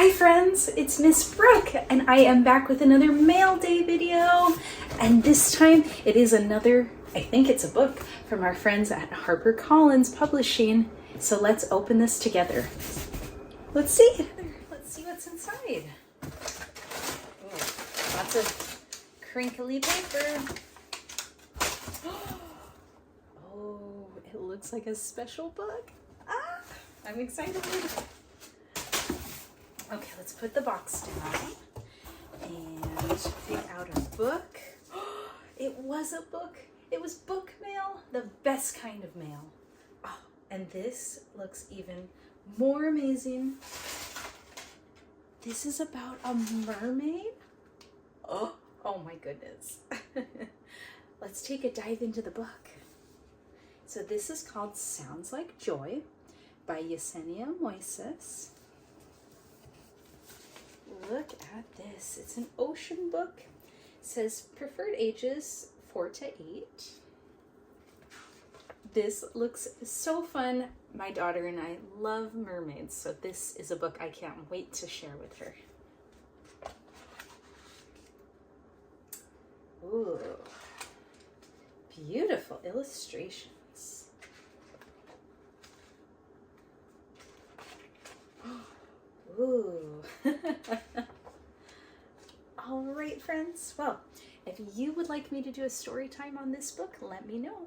Hi friends, it's Miss Brooke and I am back with another mail day video, and this time it is another, I think it's a book from our friends at Harper Collins Publishing. So let's open this together. Let's see what's inside. Oh, lots of crinkly paper. Oh, it looks like a special book. I'm excited. Okay, let's put the box down and pick out a book. It was a book. It was book mail, the best kind of mail. Oh, and this looks even more amazing. This is about a mermaid. Oh my goodness. Let's take a dive into the book. So this is called Sounds Like Joy by Yesenia Moises. Look at this. It's an ocean book. It says preferred ages 4 to 8. This looks so fun. My daughter and I love mermaids, so this is a book I can't wait to share with her. Ooh, beautiful illustrations. Ooh. All right, friends. Well, if you would like me to do a story time on this book, let me know.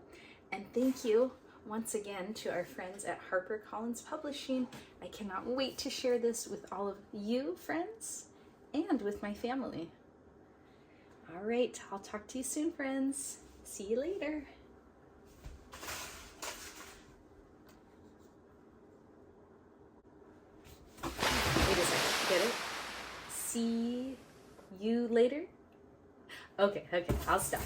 And thank you once again to our friends at Harper Collins Publishing. I cannot wait to share this with all of you, friends, and with my family. All right, I'll talk to you soon, friends. See you later. Wait a second, get it? See you later? Okay, I'll stop.